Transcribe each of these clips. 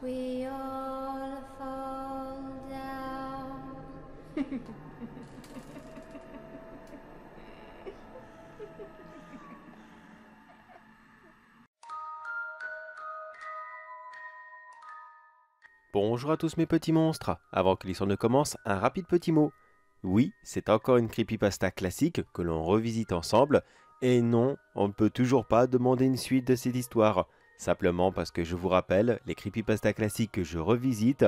We all fall down. Bonjour à tous mes petits monstres. Avant que l'histoire ne commence, un rapide petit mot. Oui, c'est encore une creepypasta classique que l'on revisite ensemble. Et non, on ne peut toujours pas demander une suite de cette histoire. Simplement parce que je vous rappelle, les creepypasta classiques que je revisite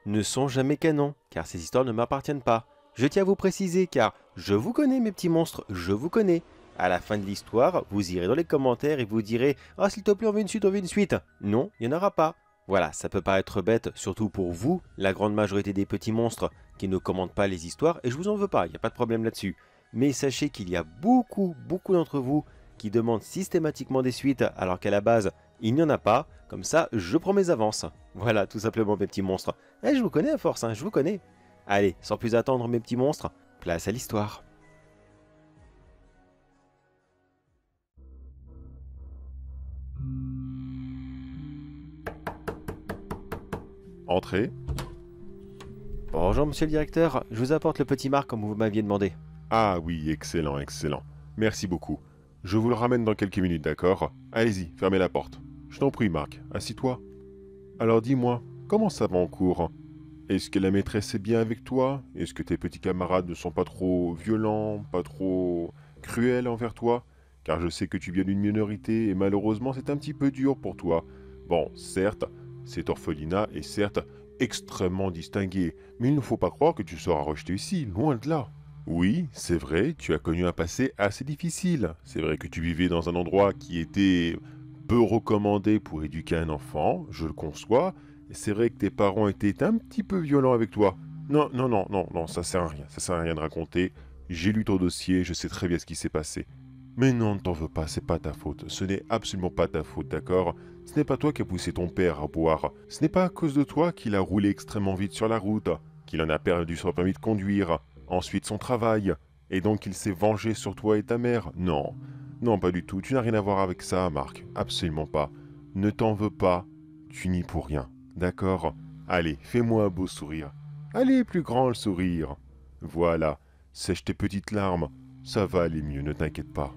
ne sont jamais canons, car ces histoires ne m'appartiennent pas. Je tiens à vous préciser car je vous connais mes petits monstres, je vous connais. À la fin de l'histoire, vous irez dans les commentaires et vous direz « Ah s'il te plaît, on veut une suite, on veut une suite !» Non, il n'y en aura pas. Voilà, ça peut paraître bête, surtout pour vous, la grande majorité des petits monstres qui ne commentent pas les histoires, et je vous en veux pas, il n'y a pas de problème là-dessus. Mais sachez qu'il y a beaucoup d'entre vous qui demandent systématiquement des suites, alors qu'à la base, il n'y en a pas. Comme ça, je prends mes avances. Voilà, tout simplement mes petits monstres. Eh, je vous connais à force, hein, je vous connais. Allez, sans plus attendre mes petits monstres, place à l'histoire. Entrez. Bonjour monsieur le directeur, je vous apporte le petit Marc comme vous m'aviez demandé. Ah oui, excellent, excellent. Merci beaucoup. Je vous le ramène dans quelques minutes, d'accord? Allez-y, fermez la porte. Je t'en prie, Marc, assis-toi. Alors dis-moi, comment ça va en cours? Est-ce que la maîtresse est bien avec toi? Est-ce que tes petits camarades ne sont pas trop violents, pas trop cruels envers toi? Car je sais que tu viens d'une minorité et malheureusement c'est un petit peu dur pour toi. Bon, certes, cet orphelinat est certes extrêmement distingué, mais il ne faut pas croire que tu seras rejeté ici, loin de là. Oui, c'est vrai, tu as connu un passé assez difficile. C'est vrai que tu vivais dans un endroit qui était peu recommandé pour éduquer un enfant, je le conçois, et c'est vrai que tes parents étaient un petit peu violents avec toi. Non, non, non, non, non, ça sert à rien, ça sert à rien de raconter. J'ai lu ton dossier, je sais très bien ce qui s'est passé. Mais non, ne t'en veux pas, c'est pas ta faute. Ce n'est absolument pas ta faute, d'accord? Ce n'est pas toi qui as poussé ton père à boire. Ce n'est pas à cause de toi qu'il a roulé extrêmement vite sur la route, qu'il en a perdu son permis de conduire, ensuite son travail, et donc il s'est vengé sur toi et ta mère. Non, non, pas du tout. Tu n'as rien à voir avec ça, Marc. Absolument pas. Ne t'en veux pas. Tu n'y pour rien. D'accord? Allez, fais-moi un beau sourire. Allez, plus grand le sourire. Voilà. Sèche tes petites larmes. Ça va aller mieux, ne t'inquiète pas.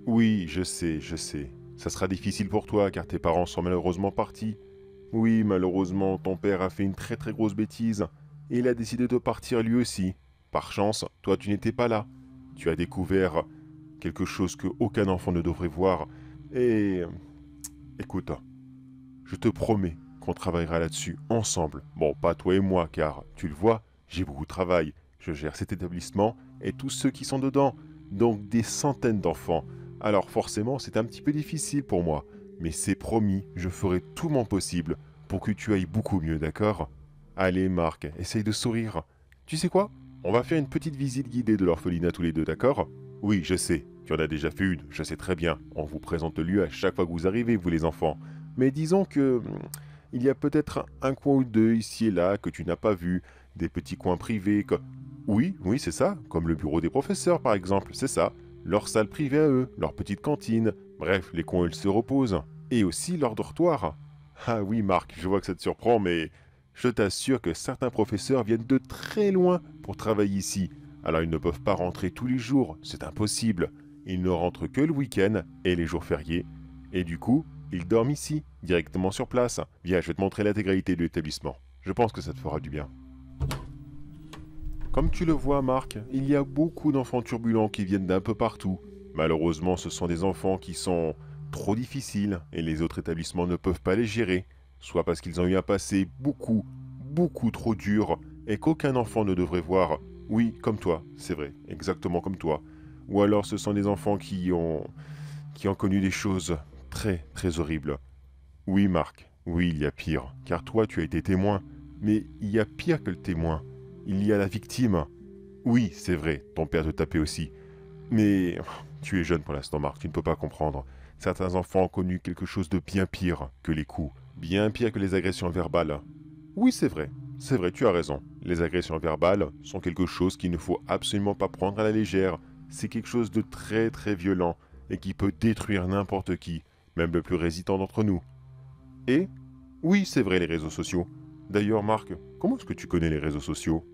Oui, je sais, je sais. Ça sera difficile pour toi car tes parents sont malheureusement partis. Oui, malheureusement, ton père a fait une très grosse bêtise et il a décidé de partir lui aussi. Par chance, toi tu n'étais pas là. Tu as découvert quelque chose que aucun enfant ne devrait voir. Et écoute, je te promets qu'on travaillera là-dessus ensemble. Bon, pas toi et moi, car tu le vois, j'ai beaucoup de travail. Je gère cet établissement et tous ceux qui sont dedans, donc des centaines d'enfants. Alors forcément, c'est un petit peu difficile pour moi, mais c'est promis, je ferai tout mon possible pour que tu ailles beaucoup mieux, d'accord? Allez, Marc, essaye de sourire. Tu sais quoi? On va faire une petite visite guidée de l'orphelinat tous les deux, d'accord? Oui, je sais, tu en as déjà fait une, je sais très bien. On vous présente le lieu à chaque fois que vous arrivez, vous les enfants. Mais disons que il y a peut-être un coin ou deux ici et là que tu n'as pas vu, des petits coins privés comme... Oui, oui, c'est ça, comme le bureau des professeurs par exemple, c'est ça. Leur salle privée à eux, leur petite cantine, bref, les coins où ils se reposent. Et aussi leur dortoir. Ah oui, Marc, je vois que ça te surprend, mais je t'assure que certains professeurs viennent de très loin pour travailler ici. Alors ils ne peuvent pas rentrer tous les jours, c'est impossible. Ils ne rentrent que le week-end et les jours fériés. Et du coup, ils dorment ici, directement sur place. Viens, je vais te montrer l'intégralité de l'établissement. Je pense que ça te fera du bien. Comme tu le vois, Marc, il y a beaucoup d'enfants turbulents qui viennent d'un peu partout. Malheureusement, ce sont des enfants qui sont trop difficiles et les autres établissements ne peuvent pas les gérer. Soit parce qu'ils ont eu un passé beaucoup trop dur et qu'aucun enfant ne devrait voir. Oui, comme toi, c'est vrai, exactement comme toi. Ou alors ce sont des enfants qui ont connu des choses très horribles. Oui, Marc, oui, il y a pire, car toi tu as été témoin. Mais il y a pire que le témoin. Il y a la victime. Oui, c'est vrai, ton père te tapait aussi. Mais tu es jeune pour l'instant, Marc, tu ne peux pas comprendre. Certains enfants ont connu quelque chose de bien pire que les coups, bien pire que les agressions verbales. Oui, c'est vrai, tu as raison. Les agressions verbales sont quelque chose qu'il ne faut absolument pas prendre à la légère. C'est quelque chose de très violent et qui peut détruire n'importe qui, même le plus résistant d'entre nous. Et Oui, c'est vrai, les réseaux sociaux. D'ailleurs, Marc, comment est-ce que tu connais les réseaux sociaux?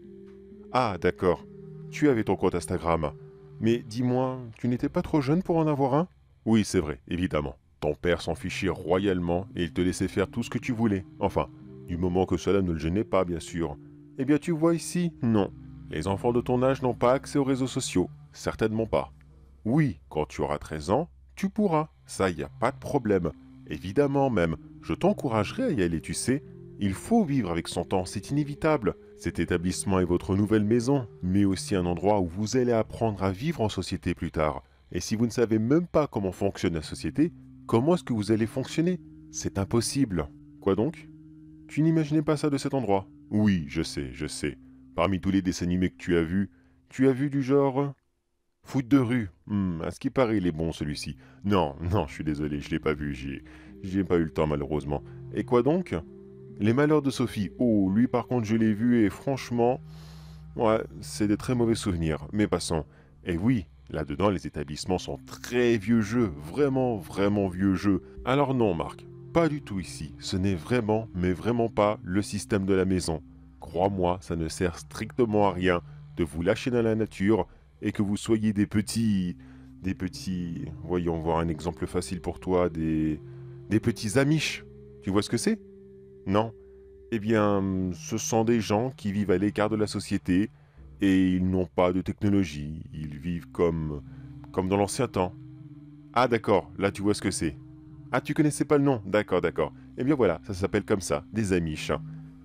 Ah, d'accord. Tu avais ton compte Instagram. Mais dis-moi, tu n'étais pas trop jeune pour en avoir un? Oui, c'est vrai, évidemment. Ton père s'en fichait royalement et il te laissait faire tout ce que tu voulais. Enfin, du moment que cela ne le gênait pas, bien sûr. Eh bien, tu vois ici, non. Les enfants de ton âge n'ont pas accès aux réseaux sociaux. Certainement pas. Oui, quand tu auras 13 ans, tu pourras. Ça, y a pas de problème. Évidemment même. Je t'encouragerai à y aller, tu sais. Il faut vivre avec son temps, c'est inévitable. Cet établissement est votre nouvelle maison, mais aussi un endroit où vous allez apprendre à vivre en société plus tard. Et si vous ne savez même pas comment fonctionne la société, comment est-ce que vous allez fonctionner? C'est impossible. Quoi donc? Tu n'imaginais pas ça de cet endroit? Oui, je sais, je sais. Parmi tous les dessins animés que tu as vu du genre... Foot de rue. À ce qui paraît, il est bon celui-ci. Non, non, je suis désolé, je l'ai pas vu, j'y ai pas eu le temps malheureusement. Et quoi donc? Les malheurs de Sophie. Oh, lui par contre je l'ai vu et franchement... Ouais, c'est des très mauvais souvenirs, mais passons. Et oui, là-dedans les établissements sont très vieux jeux, vraiment, vraiment vieux jeux. Alors non Marc, pas du tout ici. Ce n'est vraiment, mais vraiment pas le système de la maison. Crois-moi, ça ne sert strictement à rien de vous lâcher dans la nature et que vous soyez des petits... Voyons voir un exemple facile pour toi, des petits amiches. Tu vois ce que c'est? Non? Eh bien, ce sont des gens qui vivent à l'écart de la société et ils n'ont pas de technologie. Ils vivent comme dans l'ancien temps. Ah d'accord, là tu vois ce que c'est. Ah, tu connaissais pas le nom? D'accord, d'accord. Eh bien voilà, ça s'appelle comme ça, des Amish.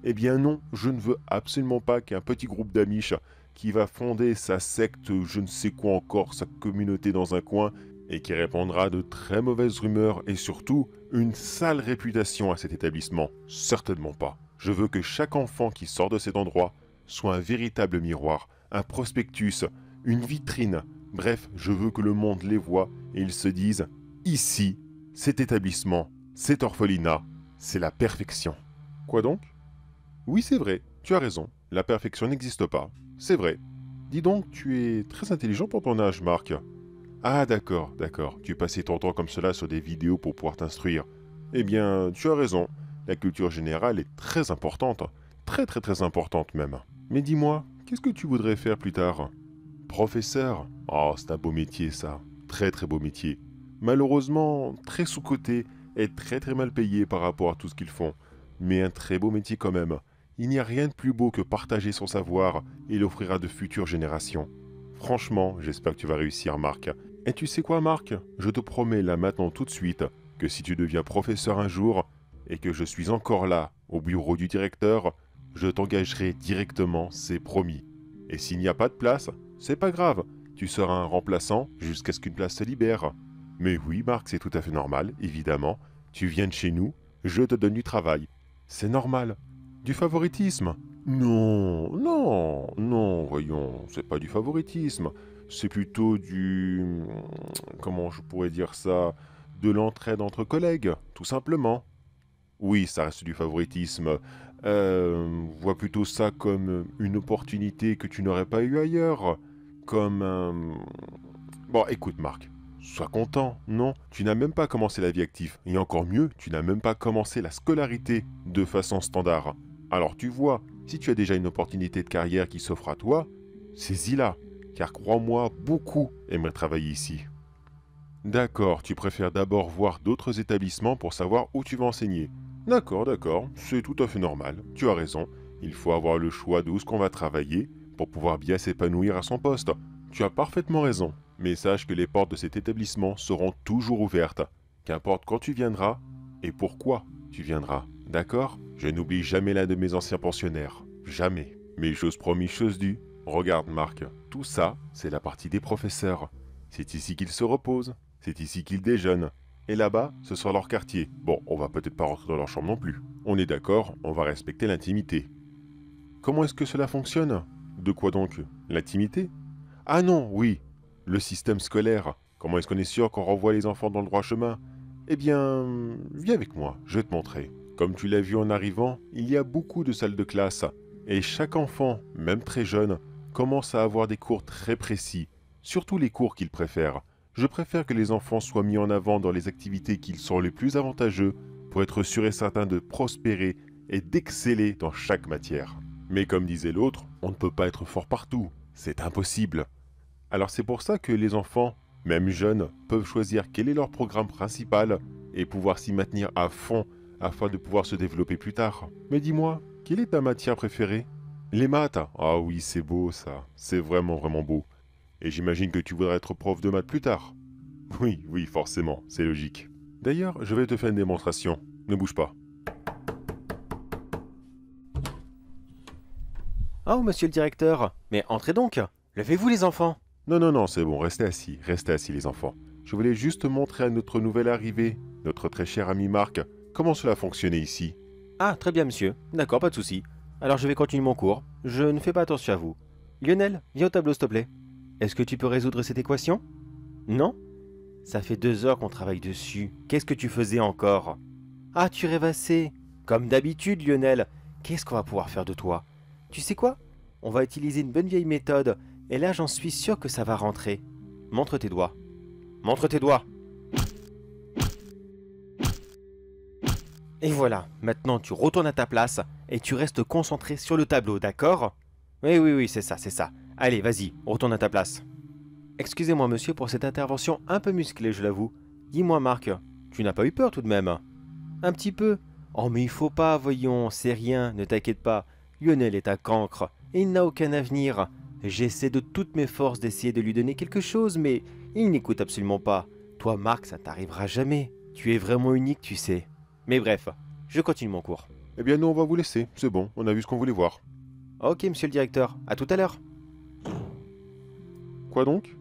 Eh bien non, je ne veux absolument pas qu'un petit groupe d'Amish qui va fonder sa secte, je ne sais quoi encore, sa communauté dans un coin, et qui répandra de très mauvaises rumeurs et surtout une sale réputation à cet établissement. Certainement pas. Je veux que chaque enfant qui sort de cet endroit soit un véritable miroir, un prospectus, une vitrine. Bref, je veux que le monde les voie et ils se disent « Ici, cet établissement, cet orphelinat, c'est la perfection. » Quoi donc? Oui, c'est vrai, tu as raison, la perfection n'existe pas. C'est vrai. Dis donc, tu es très intelligent pour ton âge, Marc. Ah d'accord, d'accord, tu passais ton temps comme cela sur des vidéos pour pouvoir t'instruire. Eh bien, tu as raison, la culture générale est très importante, très très très importante même. Mais dis-moi, qu'est-ce que tu voudrais faire plus tard? Professeur? Oh, c'est un beau métier ça, très très beau métier. Malheureusement, très sous-coté et très très mal payé par rapport à tout ce qu'ils font. Mais un très beau métier quand même. Il n'y a rien de plus beau que partager son savoir et l'offrir à de futures générations. Franchement, j'espère que tu vas réussir, Marc. Et tu sais quoi, Marc? Je te promets là maintenant tout de suite que si tu deviens professeur un jour et que je suis encore là au bureau du directeur, je t'engagerai directement, c'est promis. Et s'il n'y a pas de place, c'est pas grave, tu seras un remplaçant jusqu'à ce qu'une place se libère. Mais oui, Marc, c'est tout à fait normal, évidemment. Tu viens de chez nous, je te donne du travail. C'est normal. Du favoritisme? Non, non, non, voyons, c'est pas du favoritisme. C'est plutôt du... Comment je pourrais dire ça? De l'entraide entre collègues, tout simplement. Oui, ça reste du favoritisme. Vois plutôt ça comme une opportunité que tu n'aurais pas eue ailleurs. Comme un... Bon, écoute, Marc, sois content, non? Tu n'as même pas commencé la vie active. Et encore mieux, tu n'as même pas commencé la scolarité de façon standard. Alors tu vois, si tu as déjà une opportunité de carrière qui s'offre à toi, saisis-la. Car crois-moi, beaucoup aimeraient travailler ici. D'accord, tu préfères d'abord voir d'autres établissements pour savoir où tu vas enseigner. D'accord, d'accord, c'est tout à fait normal, tu as raison. Il faut avoir le choix d'où ce qu'on va travailler pour pouvoir bien s'épanouir à son poste. Tu as parfaitement raison, mais sache que les portes de cet établissement seront toujours ouvertes. Qu'importe quand tu viendras et pourquoi tu viendras, d'accord? Je n'oublie jamais l'un de mes anciens pensionnaires, jamais. Mais chose promise, chose due. Regarde Marc, tout ça, c'est la partie des professeurs. C'est ici qu'ils se reposent, c'est ici qu'ils déjeunent. Et là-bas, ce sera leur quartier. Bon, on va peut-être pas rentrer dans leur chambre non plus. On est d'accord, on va respecter l'intimité. Comment est-ce que cela fonctionne? De quoi donc? L'intimité? Ah non, oui, le système scolaire. Comment est-ce qu'on est sûr qu'on renvoie les enfants dans le droit chemin? Eh bien, viens avec moi, je vais te montrer. Comme tu l'as vu en arrivant, il y a beaucoup de salles de classe. Et chaque enfant, même très jeune, commence à avoir des cours très précis, surtout les cours qu'il préfère. Je préfère que les enfants soient mis en avant dans les activités qui sont les plus avantageux pour être sûr et certain de prospérer et d'exceller dans chaque matière. Mais comme disait l'autre, on ne peut pas être fort partout, c'est impossible. Alors c'est pour ça que les enfants, même jeunes, peuvent choisir quel est leur programme principal et pouvoir s'y maintenir à fond afin de pouvoir se développer plus tard. Mais dis-moi, quelle est ta matière préférée? Les maths? Ah oui, c'est beau ça, c'est vraiment vraiment beau. Et j'imagine que tu voudrais être prof de maths plus tard. Oui, oui, forcément, c'est logique. D'ailleurs, je vais te faire une démonstration. Ne bouge pas. Oh, monsieur le directeur, mais entrez donc. Levez-vous les enfants. Non, non, non, c'est bon, restez assis les enfants. Je voulais juste montrer à notre nouvel arrivé, notre très cher ami Marc, comment cela fonctionnait ici. Ah, très bien monsieur. D'accord, pas de souci. Alors je vais continuer mon cours. Je ne fais pas attention à vous. Lionel, viens au tableau s'il te plaît. Est-ce que tu peux résoudre cette équation? Non? Ça fait 2 heures qu'on travaille dessus. Qu'est-ce que tu faisais encore? Ah, tu rêvassais. Comme d'habitude, Lionel. Qu'est-ce qu'on va pouvoir faire de toi? Tu sais quoi? On va utiliser une bonne vieille méthode. Et là, j'en suis sûr que ça va rentrer. Montre tes doigts. Montre tes doigts. Et voilà. Maintenant, tu retournes à ta place et tu restes concentré sur le tableau, d'accord? Oui, oui, oui, c'est ça, c'est ça. Allez, vas-y, retourne à ta place. Excusez-moi, monsieur, pour cette intervention un peu musclée, je l'avoue. Dis-moi, Marc, tu n'as pas eu peur tout de même? Un petit peu. Oh, mais il faut pas, voyons, c'est rien, ne t'inquiète pas. Lionel est un cancre, et il n'a aucun avenir. J'essaie de toutes mes forces d'essayer de lui donner quelque chose, mais il n'écoute absolument pas. Toi, Marc, ça t'arrivera jamais. Tu es vraiment unique, tu sais. Mais bref, je continue mon cours. Eh bien, nous, on va vous laisser. C'est bon, on a vu ce qu'on voulait voir. Ok, monsieur le directeur, à tout à l'heure. Quoi donc?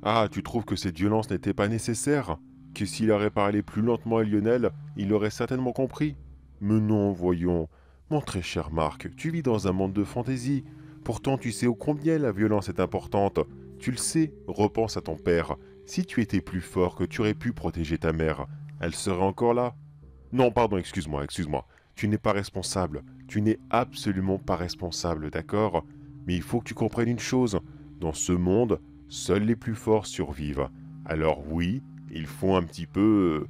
Ah, tu trouves que cette violence n'était pas nécessaire? Que s'il aurait parlé plus lentement à Lionel, il aurait certainement compris? Mais non, voyons. Mon très cher Marc, tu vis dans un monde de fantaisie. Pourtant, tu sais ô combien la violence est importante. Tu le sais, repense à ton père. Si tu étais plus fort, que tu aurais pu protéger ta mère, elle serait encore là. Non, pardon, excuse-moi. Tu n'es pas responsable. Tu n'es absolument pas responsable, d'accord? Mais il faut que tu comprennes une chose. Dans ce monde, seuls les plus forts survivent. Alors oui, il faut un petit peu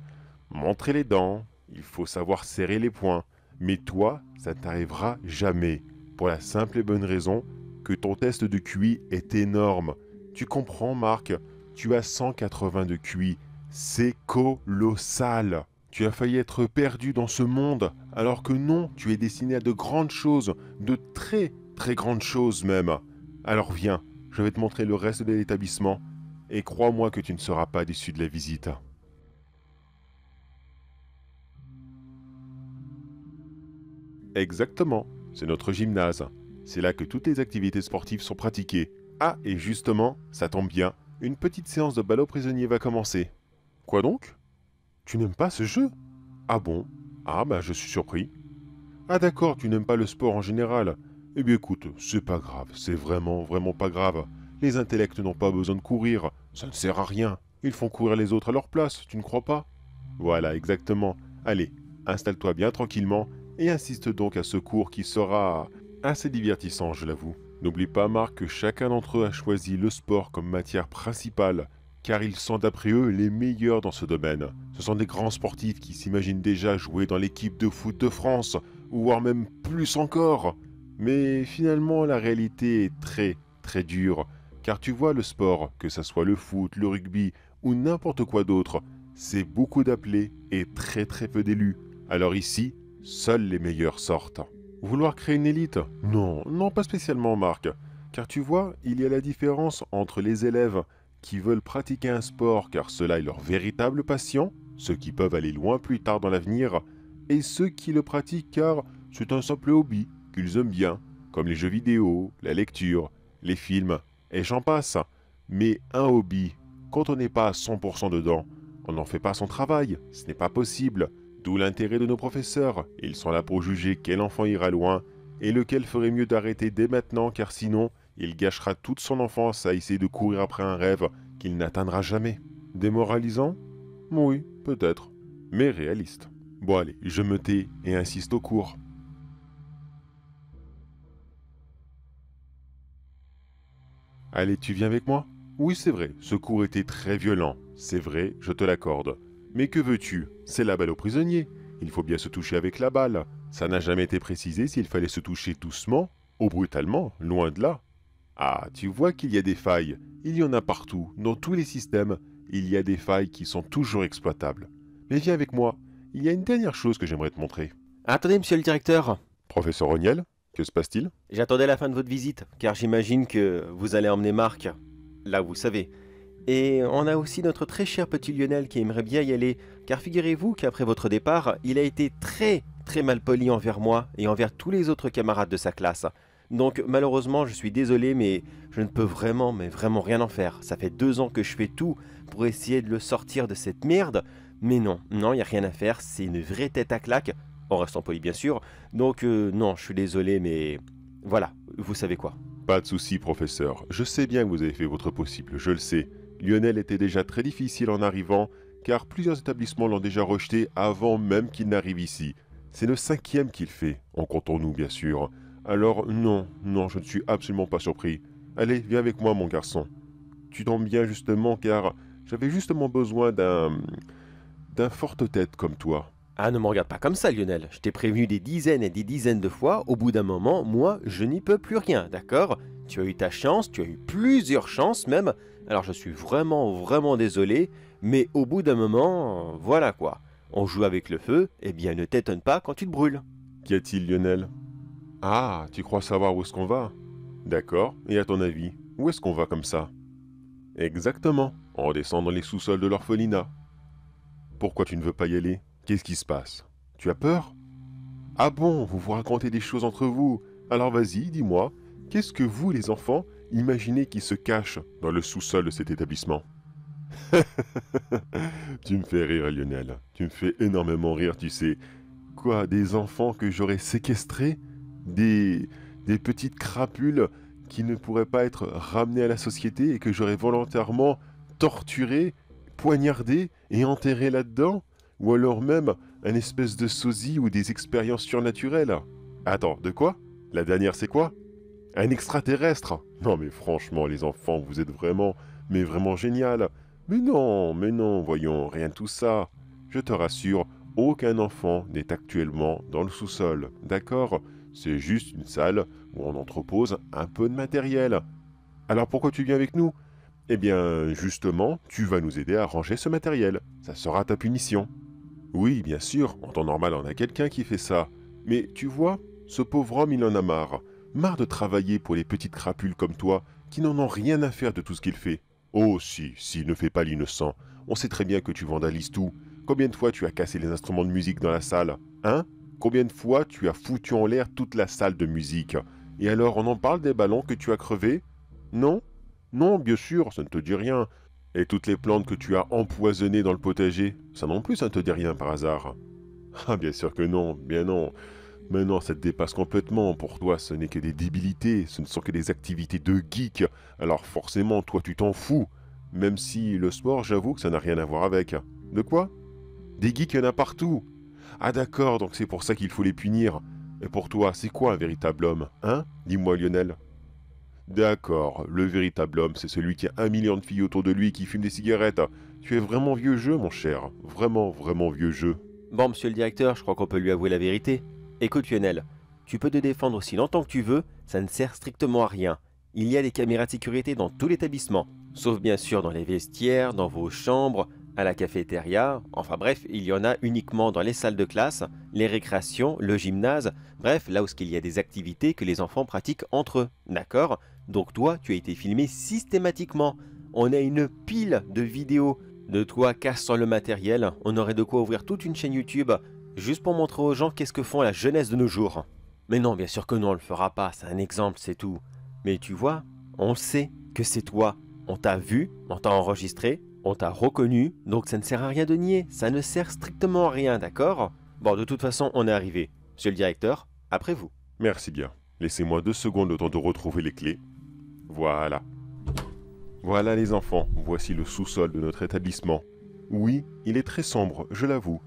montrer les dents. Il faut savoir serrer les poings. Mais toi, ça ne t'arrivera jamais. Pour la simple et bonne raison que ton test de QI est énorme. Tu comprends, Marc? Tu as 180 de QI. C'est colossal. Tu as failli être perdu dans ce monde, alors que non, tu es destiné à de grandes choses, de très très grandes choses même. Alors viens, je vais te montrer le reste de l'établissement, et crois-moi que tu ne seras pas déçu de la visite. Exactement, c'est notre gymnase. C'est là que toutes les activités sportives sont pratiquées. Ah, et justement, ça tombe bien, une petite séance de ballot prisonnier va commencer. Quoi donc? Tu n'aimes pas ce jeu? Ah bon? Ah bah je suis surpris. Ah d'accord, tu n'aimes pas le sport en général. Eh bien écoute, c'est pas grave, c'est vraiment vraiment pas grave. Les intellects n'ont pas besoin de courir, ça ne sert à rien. Ils font courir les autres à leur place, tu ne crois pas? Voilà, exactement. Allez, installe-toi bien tranquillement et insiste donc à ce cours qui sera assez divertissant, je l'avoue. N'oublie pas, Marc, que chacun d'entre eux a choisi le sport comme matière principale, car ils sont d'après eux les meilleurs dans ce domaine. Ce sont des grands sportifs qui s'imaginent déjà jouer dans l'équipe de foot de France, ou voire même plus encore. Mais finalement, la réalité est très, très dure, car tu vois le sport, que ce soit le foot, le rugby ou n'importe quoi d'autre, c'est beaucoup d'appelés et très très peu d'élus. Alors ici, seuls les meilleurs sortent. Vouloir créer une élite? Non, non pas spécialement, Marc. Car tu vois, il y a la différence entre les élèves qui veulent pratiquer un sport car cela est leur véritable passion, ceux qui peuvent aller loin plus tard dans l'avenir, et ceux qui le pratiquent car c'est un simple hobby qu'ils aiment bien, comme les jeux vidéo, la lecture, les films, et j'en passe. Mais un hobby, quand on n'est pas à 100% dedans, on n'en fait pas son travail, ce n'est pas possible. D'où l'intérêt de nos professeurs, ils sont là pour juger quel enfant ira loin, et lequel ferait mieux d'arrêter dès maintenant car sinon, il gâchera toute son enfance à essayer de courir après un rêve qu'il n'atteindra jamais. Démoralisant? Oui, peut-être, mais réaliste. Bon allez, je me tais et insiste au cours. Allez, tu viens avec moi? Oui, c'est vrai, ce cours était très violent. C'est vrai, je te l'accorde. Mais que veux-tu? C'est la balle aux prisonniers. Il faut bien se toucher avec la balle. Ça n'a jamais été précisé s'il fallait se toucher doucement ou brutalement, loin de là. Ah, tu vois qu'il y a des failles. Il y en a partout, dans tous les systèmes. Il y a des failles qui sont toujours exploitables. Mais viens avec moi. Il y a une dernière chose que j'aimerais te montrer. Attendez, monsieur le directeur. Professeur Roniel, que se passe-t-il? J'attendais la fin de votre visite, car j'imagine que vous allez emmener Marc, là où vous savez. Et on a aussi notre très cher petit Lionel qui aimerait bien y aller, car figurez-vous qu'après votre départ, il a été très mal poli envers moi et envers tous les autres camarades de sa classe. Donc malheureusement, je suis désolé, mais je ne peux vraiment, mais vraiment rien en faire. Ça fait 2 ans que je fais tout pour essayer de le sortir de cette merde, mais non, il n'y a rien à faire, c'est une vraie tête à claque, en restant poli bien sûr. Donc non, je suis désolé, mais voilà, vous savez quoi. Pas de souci, professeur. Je sais bien que vous avez fait votre possible, je le sais. Lionel était déjà très difficile en arrivant, car plusieurs établissements l'ont déjà rejeté avant même qu'il n'arrive ici. C'est le 5e qu'il fait, en comptant nous bien sûr. Alors non, je ne suis absolument pas surpris. Allez, viens avec moi mon garçon. Tu tombes bien justement, car j'avais justement besoin d'un forte tête comme toi. Ah, ne me regarde pas comme ça, Lionel. Je t'ai prévenu des dizaines et des dizaines de fois. Au bout d'un moment, moi, je n'y peux plus rien, d'accord? Tu as eu ta chance, tu as eu plusieurs chances même. Alors je suis vraiment désolé, mais au bout d'un moment, voilà quoi. On joue avec le feu, eh bien ne t'étonne pas quand tu te brûles. Qu'y a-t-il, Lionel? Ah, tu crois savoir où est-ce qu'on va? D'accord, et à ton avis, où est-ce qu'on va comme ça? Exactement, on descend dans les sous-sols de l'orphelinat. Pourquoi tu ne veux pas y aller? Qu'est-ce qui se passe? Tu as peur? Ah bon, vous vous racontez des choses entre vous. Alors vas-y, dis-moi, qu'est-ce que vous, les enfants, imaginez qui se cache dans le sous-sol de cet établissement? Tu me fais rire, Lionel. Tu me fais énormément rire, tu sais. Quoi, des enfants que j'aurais séquestrés? Des petites crapules qui ne pourraient pas être ramenées à la société et que j'aurais volontairement torturées, poignardées et enterrées là-dedans? Ou alors même un espèce de sosie ou des expériences surnaturelles? Attends, de quoi? La dernière, c'est quoi? Un extraterrestre? Non mais franchement, les enfants, vous êtes vraiment, mais vraiment génial. Mais non, voyons, rien de tout ça. Je te rassure, aucun enfant n'est actuellement dans le sous-sol, d'accord? C'est juste une salle où on entrepose un peu de matériel. Alors pourquoi tu viens avec nous? Eh bien, justement, tu vas nous aider à ranger ce matériel. Ça sera ta punition. Oui, bien sûr, en temps normal, on a quelqu'un qui fait ça. Mais tu vois, ce pauvre homme, il en a marre. Marre de travailler pour les petites crapules comme toi, qui n'en ont rien à faire de tout ce qu'il fait. Oh si, ne fais pas l'innocent. On sait très bien que tu vandalises tout. Combien de fois tu as cassé les instruments de musique dans la salle? Hein? Combien de fois tu as foutu en l'air toute la salle de musique? Et alors, on en parle des ballons que tu as crevés? Non? Non, bien sûr, ça ne te dit rien. Et toutes les plantes que tu as empoisonnées dans le potager, ça non plus, ça ne te dit rien par hasard. Ah, bien sûr que non, bien non. Mais non, ça te dépasse complètement. Pour toi, ce n'est que des débilités, ce ne sont que des activités de geek. Alors forcément, toi, tu t'en fous. Même si le sport, j'avoue que ça n'a rien à voir avec. De quoi? Des geeks, il y en a partout. Ah d'accord, donc c'est pour ça qu'il faut les punir. Et pour toi, c'est quoi un véritable homme, hein? Dis-moi, Lionel. D'accord, le véritable homme, c'est celui qui a 1 million de filles autour de lui qui fument des cigarettes. Tu es vraiment vieux jeu, mon cher. Vraiment vieux jeu. Bon, monsieur le directeur, je crois qu'on peut lui avouer la vérité. Écoute Lionel, tu peux te défendre aussi longtemps que tu veux, ça ne sert strictement à rien. Il y a des caméras de sécurité dans tout l'établissement, sauf bien sûr dans les vestiaires, dans vos chambres, à la cafétéria, enfin bref, il y en a uniquement dans les salles de classe, les récréations, le gymnase, bref, là où il y a des activités que les enfants pratiquent entre eux, d'accord? Donc toi, tu as été filmé systématiquement. On a une pile de vidéos de toi cassant le matériel, on aurait de quoi ouvrir toute une chaîne YouTube juste pour montrer aux gens qu'est-ce que font la jeunesse de nos jours. Mais non, bien sûr que non, on le fera pas, c'est un exemple, c'est tout. Mais tu vois, on sait que c'est toi. On t'a vu, on t'a enregistré, on t'a reconnu, donc ça ne sert à rien de nier, ça ne sert strictement à rien, d'accord? Bon, de toute façon, on est arrivé. Monsieur le directeur, après vous. Merci bien. Laissez-moi 2 secondes le temps de retrouver les clés. Voilà. Voilà les enfants, voici le sous-sol de notre établissement. Oui, il est très sombre, je l'avoue.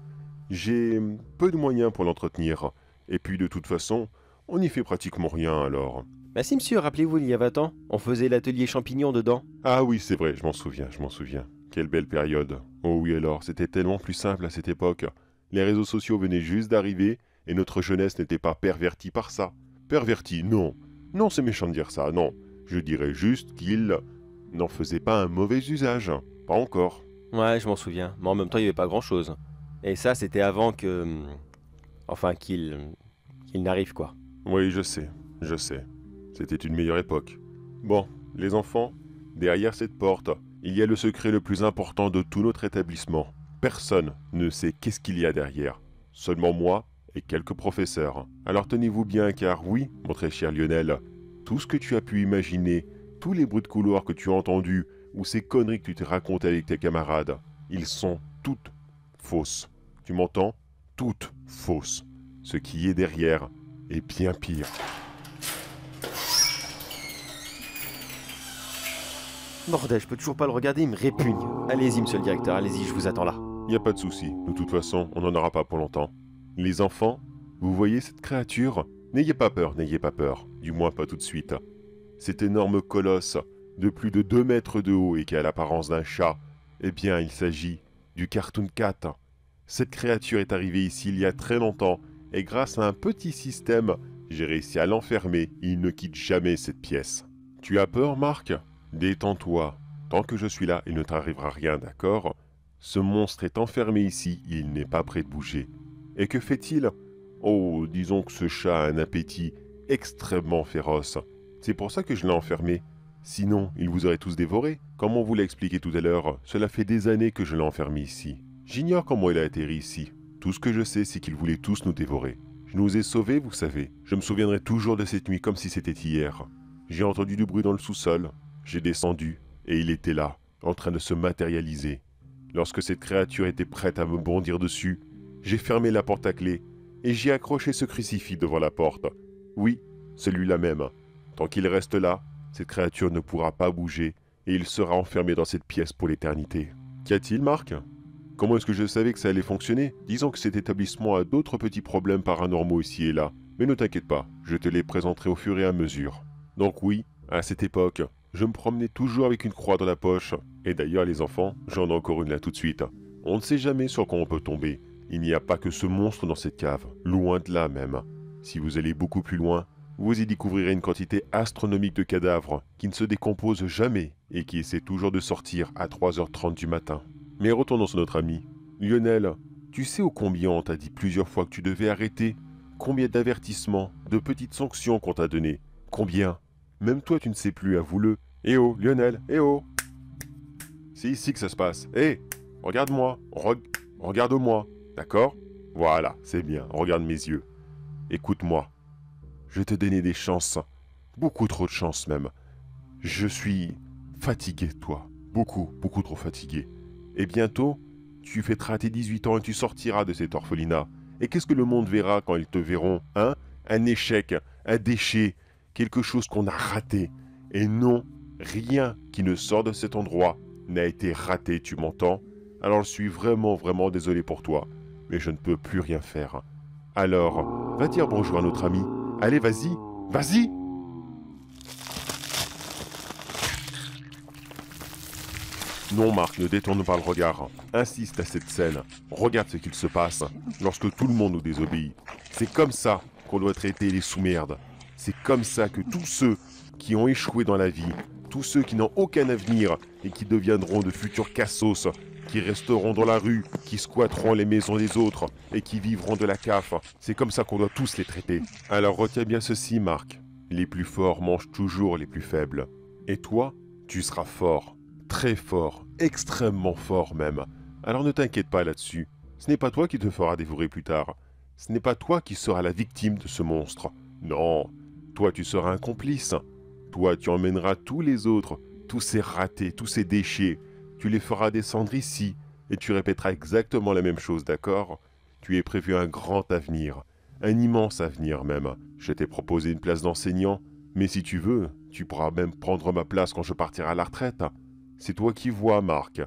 J'ai peu de moyens pour l'entretenir. Et puis de toute façon, on n'y fait pratiquement rien alors. Bah si monsieur, rappelez-vous, il y a 20 ans, on faisait l'atelier champignons dedans. Ah oui, c'est vrai, je m'en souviens. Quelle belle période. Oh oui alors, c'était tellement plus simple à cette époque. Les réseaux sociaux venaient juste d'arriver et notre jeunesse n'était pas pervertie par ça. Pervertie, non. Non, c'est méchant de dire ça, non. Je dirais juste qu'il n'en faisait pas un mauvais usage. Pas encore. Ouais, je m'en souviens. Mais en même temps, il n'y avait pas grand-chose. Et ça, c'était avant que... Enfin, qu'il n'arrive, quoi. Oui, je sais, je sais. C'était une meilleure époque. Bon, les enfants, derrière cette porte, il y a le secret le plus important de tout notre établissement. Personne ne sait qu'est-ce qu'il y a derrière. Seulement moi et quelques professeurs. Alors tenez-vous bien car oui, mon très cher Lionel, tout ce que tu as pu imaginer, tous les bruits de couloir que tu as entendus, ou ces conneries que tu t'es racontées avec tes camarades, ils sont toutes fausses. Tu m'entends? Toutes fausses. Ce qui est derrière est bien pire. Bordel, je peux toujours pas le regarder, il me répugne. Allez-y, monsieur le directeur, allez-y, je vous attends là. Y a pas de souci, de toute façon, on n'en aura pas pour longtemps. Les enfants, vous voyez cette créature? N'ayez pas peur, du moins pas tout de suite. Cet énorme colosse, de plus de 2 mètres de haut et qui a l'apparence d'un chat, eh bien, il s'agit du Cartoon Cat. Cette créature est arrivée ici il y a très longtemps, et grâce à un petit système, j'ai réussi à l'enfermer, il ne quitte jamais cette pièce. Tu as peur, Marc? Détends-toi. Tant que je suis là, il ne t'arrivera rien, d'accord? Ce monstre est enfermé ici, il n'est pas prêt de bouger. Et que fait-il? Oh, disons que ce chat a un appétit extrêmement féroce. C'est pour ça que je l'ai enfermé. Sinon, il vous aurait tous dévorés. Comme on vous l'a expliqué tout à l'heure, cela fait des années que je l'ai enfermé ici. J'ignore comment il a atterri ici. Tout ce que je sais, c'est qu'il voulait tous nous dévorer. Je nous ai sauvés, vous savez. Je me souviendrai toujours de cette nuit comme si c'était hier. J'ai entendu du bruit dans le sous-sol. J'ai descendu, et il était là, en train de se matérialiser. Lorsque cette créature était prête à me bondir dessus, j'ai fermé la porte à clé, et j'ai accroché ce crucifix devant la porte. Oui, celui-là même. Tant qu'il reste là, cette créature ne pourra pas bouger, et il sera enfermé dans cette pièce pour l'éternité. Qu'y a-t-il, Marc? Comment est-ce que je savais que ça allait fonctionner? Disons que cet établissement a d'autres petits problèmes paranormaux ici et là. Mais ne t'inquiète pas, je te les présenterai au fur et à mesure. Donc oui, à cette époque, je me promenais toujours avec une croix dans la poche. Et d'ailleurs, les enfants, j'en ai encore une là tout de suite. On ne sait jamais sur quoi on peut tomber. Il n'y a pas que ce monstre dans cette cave, loin de là même. Si vous allez beaucoup plus loin, vous y découvrirez une quantité astronomique de cadavres qui ne se décomposent jamais et qui essaient toujours de sortir à 3h30 du matin. Mais retournons sur notre ami. Lionel, tu sais ô combien on t'a dit plusieurs fois que tu devais arrêter? Combien d'avertissements, de petites sanctions qu'on t'a données? Combien? Même toi tu ne sais plus, avoue-le. Eh oh, Lionel, eh oh! C'est ici que ça se passe. Hé, regarde-moi, regarde-moi, d'accord? Voilà, c'est bien, regarde mes yeux. Écoute-moi, je vais te donner des chances, beaucoup trop de chances même. Je suis fatigué, toi, beaucoup trop fatigué. Et bientôt, tu fêteras tes 18 ans et tu sortiras de cet orphelinat. Et qu'est-ce que le monde verra quand ils te verront, hein? Un échec, un déchet, quelque chose qu'on a raté. Et non, rien qui ne sort de cet endroit n'a été raté, tu m'entends? Alors je suis vraiment désolé pour toi, mais je ne peux plus rien faire. Alors, va dire bonjour à notre ami. Allez, vas-y, vas-y! Non, Marc, ne détourne pas le regard. Insiste à cette scène. Regarde ce qu'il se passe lorsque tout le monde nous désobéit. C'est comme ça qu'on doit traiter les sous-merdes. C'est comme ça que tous ceux qui ont échoué dans la vie, tous ceux qui n'ont aucun avenir et qui deviendront de futurs cassos, qui resteront dans la rue, qui squatteront les maisons des autres et qui vivront de la CAF, c'est comme ça qu'on doit tous les traiter. Alors retiens bien ceci, Marc. Les plus forts mangent toujours les plus faibles. Et toi, tu seras fort. Très fort, extrêmement fort même. Alors ne t'inquiète pas là-dessus. Ce n'est pas toi qui te feras dévorer plus tard. Ce n'est pas toi qui seras la victime de ce monstre. Non, toi tu seras un complice. Toi tu emmèneras tous les autres, tous ces ratés, tous ces déchets. Tu les feras descendre ici et tu répéteras exactement la même chose, d'accord? Tu es prévu un grand avenir, un immense avenir même. Je t'ai proposé une place d'enseignant, mais si tu veux, tu pourras même prendre ma place quand je partirai à la retraite. C'est toi qui vois, Marc.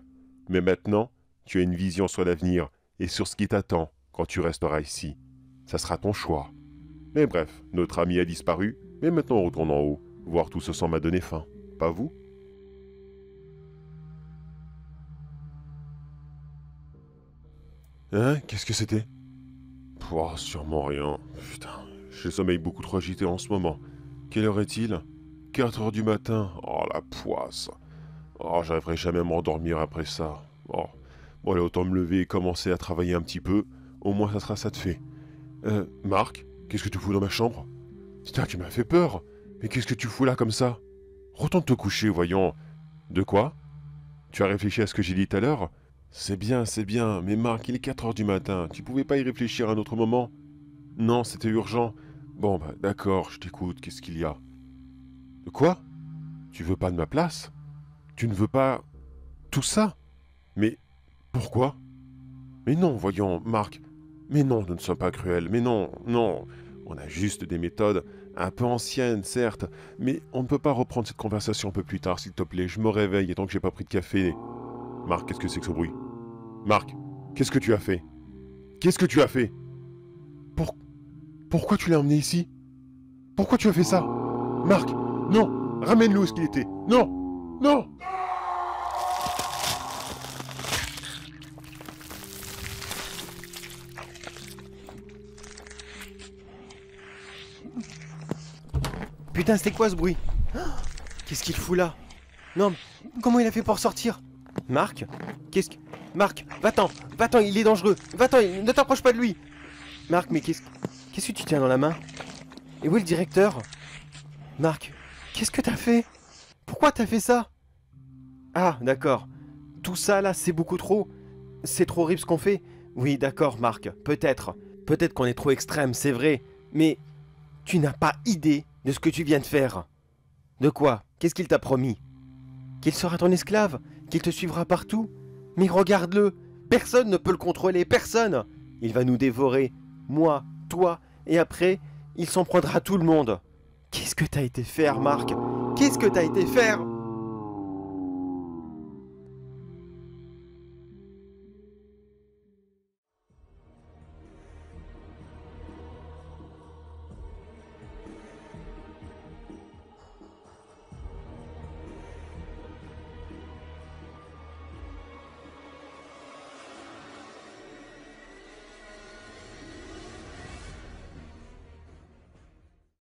Mais maintenant, tu as une vision sur l'avenir et sur ce qui t'attend quand tu resteras ici. Ça sera ton choix. Mais bref, notre ami a disparu, mais maintenant on retourne en haut, voir tout ce sang m'a donné faim. Pas vous? Hein? Qu'est-ce que c'était? Oh, sûrement rien. Putain, j'ai le sommeil beaucoup trop agité en ce moment. Quelle heure est-il? 4 heures du matin. Oh, la poisse. Oh, j'arriverai jamais à m'endormir après ça. Oh. Bon, allez, autant me lever et commencer à travailler un petit peu. Au moins, ça sera ça de fait. Marc, qu'est-ce que tu fous dans ma chambre? Putain, tu m'as fait peur. Mais qu'est-ce que tu fous là comme ça? Retourne te coucher, voyons. De quoi? Tu as réfléchi à ce que j'ai dit tout à l'heure? C'est bien, mais Marc, il est 4 heures du matin. Tu pouvais pas y réfléchir à un autre moment? Non, c'était urgent. Bon, bah, d'accord, je t'écoute, qu'est-ce qu'il y a? De quoi? Tu veux pas de ma place? Tu ne veux pas... tout ça? Mais... pourquoi? Mais non, voyons, Marc. Mais non, nous ne sommes pas cruels. Mais non, non. On a juste des méthodes un peu anciennes, certes. Mais on ne peut pas reprendre cette conversation un peu plus tard, s'il te plaît. Je me réveille et tant que j'ai pas pris de café... Marc, qu'est-ce que c'est que ce bruit? Marc, qu'est-ce que tu as fait? Qu'est-ce que tu as fait? Pourquoi tu l'as emmené ici? Pourquoi tu as fait ça? Marc, non! Ramène-le où est-ce qu'il était! Non! Non! Putain, c'était quoi ce bruit? Qu'est-ce qu'il fout là? Non, comment il a fait pour sortir? Marc? Qu'est-ce que... Marc, va-t'en, il est dangereux. Va-t'en, ne t'approche pas de lui. Marc, mais qu'est-ce que tu tiens dans la main? Et où est le directeur? Marc, qu'est-ce que t'as fait? Pourquoi t'as fait ça? Ah, d'accord. Tout ça là, c'est beaucoup trop. C'est trop horrible ce qu'on fait. Oui, d'accord, Marc, peut-être. Peut-être qu'on est trop extrême, c'est vrai. Mais tu n'as pas idée de ce que tu viens de faire. De quoi? Qu'est-ce qu'il t'a promis? Qu'il sera ton esclave? Qu'il te suivra partout? Mais regarde-le! Personne ne peut le contrôler, personne! Il va nous dévorer. Moi, toi, et après, il s'en prendra à tout le monde. Qu'est-ce que t'as été faire, Marc? Qu'est-ce que t'as été faire?